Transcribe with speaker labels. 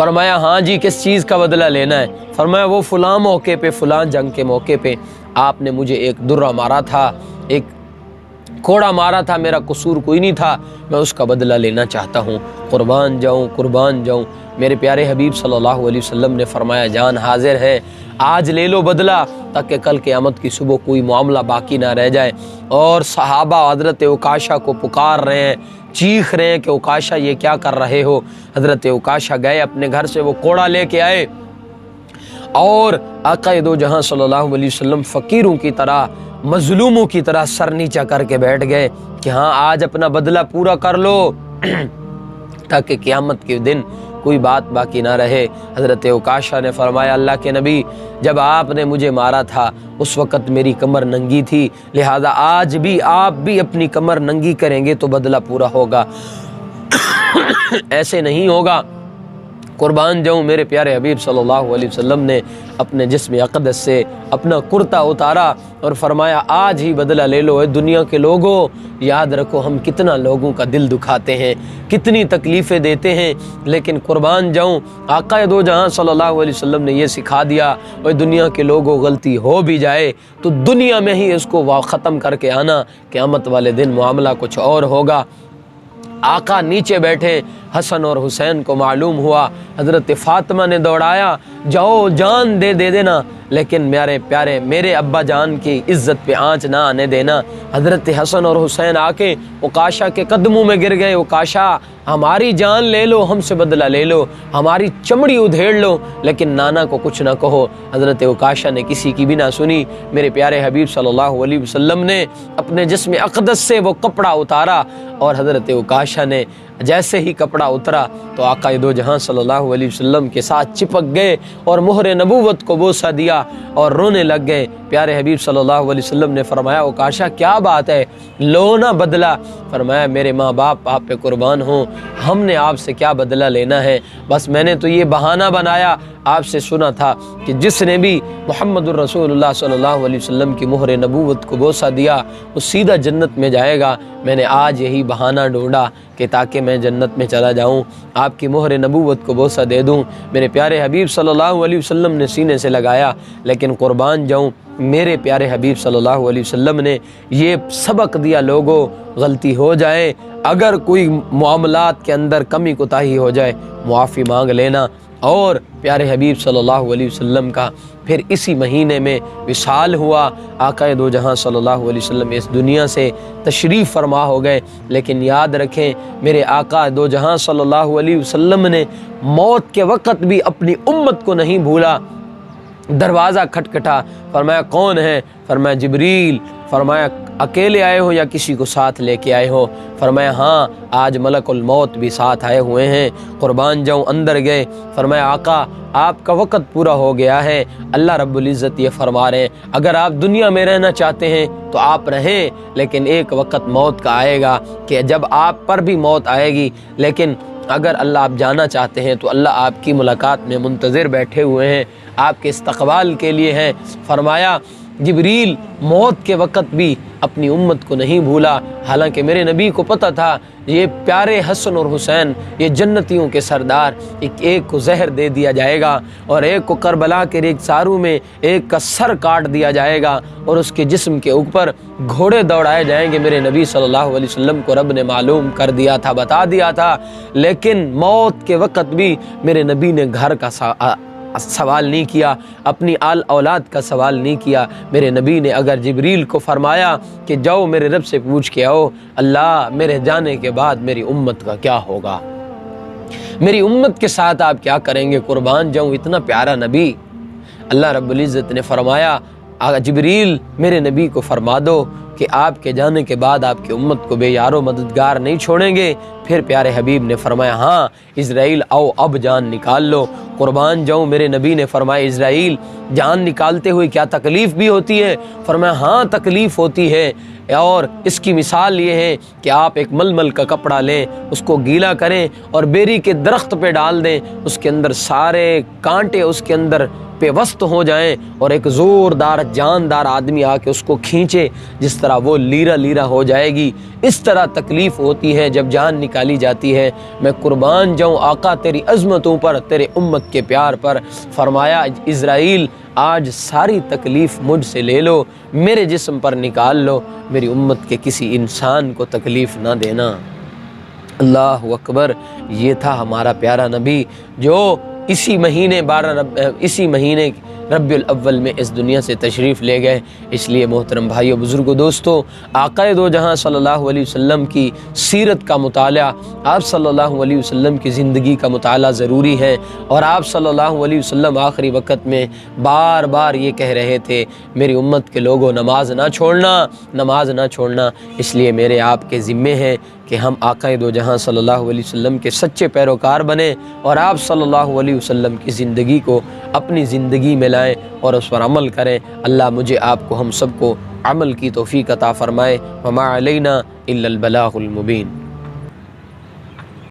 Speaker 1: فرمایا ہاں جی کس چیز کا بدلہ لینا ہے؟ فرمایا وہ فلاں موقع پہ، فلاں جنگ کے موقع پہ آپ نے مجھے ایک درہ مارا تھا، ایک کوڑا مارا تھا، میرا قصور کوئی نہیں تھا، میں اس کا بدلہ لینا چاہتا ہوں۔ قربان جاؤں، قربان جاؤں۔ میرے پیارے حبیب صلی اللہ علیہ وسلم نے فرمایا جان حاضر ہے، آج لے لو بدلہ تاکہ کل قیامت کی صبح کوئی معاملہ باقی نہ رہ جائے۔ اور صحابہ حضرت عکاشہ کو پکار رہے ہیں، چیخ رہے ہیں کہ عکاشہ یہ کیا کر رہے ہو؟ حضرت عکاشہ گئے اپنے گھر سے، وہ کوڑا لے کے آئے اور آقا دو جہاں صلی اللہ علیہ وسلم فقیروں کی طرح، مظلوموں کی طرح سر نیچا کر کے بیٹھ گئے کہ ہاں آج اپنا بدلہ پورا کر لو تاکہ قیامت کے دن کوئی بات باقی نہ رہے۔ حضرت عکاشہ نے فرمایا اللہ کے نبی، جب آپ نے مجھے مارا تھا اس وقت میری کمر ننگی تھی، لہذا آج بھی آپ بھی اپنی کمر ننگی کریں گے تو بدلہ پورا ہوگا، ایسے نہیں ہوگا۔ قربان جاؤں، میرے پیارے حبیب صلی اللہ علیہ وسلم نے اپنے جسم اقدس سے اپنا کرتا اتارا اور فرمایا آج ہی بدلہ لے لو۔ اے دنیا کے لوگوں، یاد رکھو ہم کتنا لوگوں کا دل دکھاتے ہیں، کتنی تکلیفیں دیتے ہیں، لیکن قربان جاؤں آقا دو جہاں صلی اللہ علیہ وسلم نے یہ سکھا دیا، اے دنیا کے لوگوں غلطی ہو بھی جائے تو دنیا میں ہی اس کو ختم کر کے آنا، قیامت والے دن معاملہ کچھ اور ہوگا۔ آقا نیچے بیٹھے، حسن اور حسین کو معلوم ہوا، حضرت فاطمہ نے دوڑایا جاؤ جان دے دینا، لیکن میرے پیارے میرے ابا جان کی عزت پہ آنچ نہ آنے دینا۔ حضرت حسن اور حسین آ کے عکاشہ کے قدموں میں گر گئے، عکاشہ ہماری جان لے لو، ہم سے بدلہ لے لو، ہماری چمڑی ادھیڑ لو، لیکن نانا کو کچھ نہ کہو۔ حضرت عکاشہ نے کسی کی بھی نہ سنی۔ میرے پیارے حبیب صلی اللہ علیہ وسلم نے اپنے جسم اقدس سے وہ کپڑا اتارا اور حضرت عکاشہ نے جیسے ہی کپڑا اترا تو آقا دو جہاں صلی اللہ علیہ وسلم کے ساتھ چپک گئے اور مہر نبوت کو بوسہ دیا اور رونے لگ گئے۔ پیارے حبیب صلی اللہ علیہ وسلم نے فرمایا عکاشہ کیا بات ہے، لو نہ بدلہ۔ فرمایا میرے ماں باپ آپ پہ قربان ہوں، ہم نے آپ سے کیا بدلہ لینا ہے، بس میں نے تو یہ بہانہ بنایا، آپ سے سنا تھا کہ جس نے بھی محمد الرسول اللہ صلی اللہ علیہ وسلم کی مہر نبوت کو بوسہ دیا وہ سیدھا جنت میں جائے گا۔ میں نے آج یہی بہانہ ڈھونڈا کہ تاکہ میں جنت میں چلا جاؤں، آپ کی مہر نبوت کو بوسہ دے دوں۔ میرے پیارے حبیب صلی اللہ علیہ وسلم نے سینے سے لگایا، لیکن قربان جاؤں میرے پیارے حبیب صلی اللہ علیہ وسلم نے یہ سبق دیا لوگوں، غلطی ہو جائے، اگر کوئی معاملات کے اندر کمی کوتاہی ہو جائے معافی مانگ لینا۔ اور پیارے حبیب صلی اللہ علیہ وسلم کا پھر اسی مہینے میں وصال ہوا، آقا دو جہاں صلی اللہ علیہ وسلم اس دنیا سے تشریف فرما ہو گئے۔ لیکن یاد رکھیں میرے آقا دو جہاں صلی اللہ علیہ وسلم نے موت کے وقت بھی اپنی امت کو نہیں بھولا۔ دروازہ کھٹکھٹا، فرمایا کون ہے؟ فرمایا جبریل۔ فرمایا اکیلے آئے ہو یا کسی کو ساتھ لے کے آئے ہو؟ فرمایا ہاں آج ملک الموت بھی ساتھ آئے ہوئے ہیں۔ قربان جاؤں اندر گئے، فرمایا آقا آپ کا وقت پورا ہو گیا ہے، اللہ رب العزت یہ فرما رہے ہیں اگر آپ دنیا میں رہنا چاہتے ہیں تو آپ رہیں، لیکن ایک وقت موت کا آئے گا کہ جب آپ پر بھی موت آئے گی، لیکن اگر اللہ آپ جانا چاہتے ہیں تو اللہ آپ کی ملاقات میں منتظر بیٹھے ہوئے ہیں، آپ کے استقبال کے لیے ہیں۔ فرمایا جبریل موت کے وقت بھی اپنی امت کو نہیں بھولا، حالانکہ میرے نبی کو پتہ تھا یہ پیارے حسن اور حسین یہ جنتیوں کے سردار، ایک کو زہر دے دیا جائے گا اور ایک کو کربلا کے ایک ساروں میں ایک کا سر کاٹ دیا جائے گا اور اس کے جسم کے اوپر گھوڑے دوڑائے جائیں گے۔ میرے نبی صلی اللہ علیہ وسلم کو رب نے معلوم کر دیا تھا، بتا دیا تھا، لیکن موت کے وقت بھی میرے نبی نے گھر کا سوال نہیں کیا، اپنی آل اولاد کا سوال نہیں کیا۔ میرے نبی نے اگر جبریل کو فرمایا کہ جاؤ میرے رب سے پوچھ کے آؤ اللہ میرے جانے کے بعد میری امت کا کیا ہوگا، میری امت کے ساتھ آپ کیا کریں گے؟ قربان جاؤں اتنا پیارا نبی۔ اللہ رب العزت نے فرمایا جبریل میرے نبی کو فرما دو کہ آپ کے جانے کے بعد آپ کی امت کو بے یار و مددگار نہیں چھوڑیں گے۔ پھر پیارے حبیب نے فرمایا ہاں اسرائیل آؤ اب جان نکال لو۔ قربان جاؤں میرے نبی نے فرمایا اسرائیل جان نکالتے ہوئے کیا تکلیف بھی ہوتی ہے؟ فرمایا ہاں تکلیف ہوتی ہے، اور اس کی مثال یہ ہے کہ آپ ایک ململ کا کپڑا لیں، اس کو گیلا کریں اور بیری کے درخت پہ ڈال دیں، اس کے اندر سارے کانٹے اس کے اندر پیوست ہو جائیں اور ایک زوردار جاندار آدمی آ کے اس کو کھینچے، جس طرح وہ لیرا لیرا ہو جائے گی۔ اس طرح تکلیف ہوتی ہے جب جان نکال نکالی جاتی ہے۔ میں قربان جاؤں آقا تیری عظمتوں پر، تیرے امت کے پیار پر۔ فرمایا عزرائیل آج ساری تکلیف مجھ سے لے لو، میرے جسم پر نکال لو، میری امت کے کسی انسان کو تکلیف نہ دینا۔ اللہ اکبر۔ یہ تھا ہمارا پیارا نبی جو اسی مہینے ربیع الاول میں اس دنیا سے تشریف لے گئے۔ اس لیے محترم بھائیو، بزرگو، دوستو، آقا دو جہاں صلی اللہ علیہ وسلم کی سیرت کا مطالعہ، آپ صلی اللہ علیہ وسلم کی زندگی کا مطالعہ ضروری ہے۔ اور آپ صلی اللہ علیہ وسلم آخری وقت میں بار بار یہ کہہ رہے تھے، میری امت کے لوگوں نماز نہ چھوڑنا، نماز نہ چھوڑنا۔ اس لیے میرے آپ کے ذمے ہیں کہ ہم آقا دو جہاں صلی اللہ علیہ وسلم کے سچے پیروکار بنیں اور آپ صلی اللہ علیہ وسلم کی زندگی کو اپنی زندگی میں لائیں اور اس پر عمل کریں۔ اللہ مجھے آپ کو، ہم سب کو عمل کی توفیق عطا فرمائے۔ وما علینا الا البلاغ المبین۔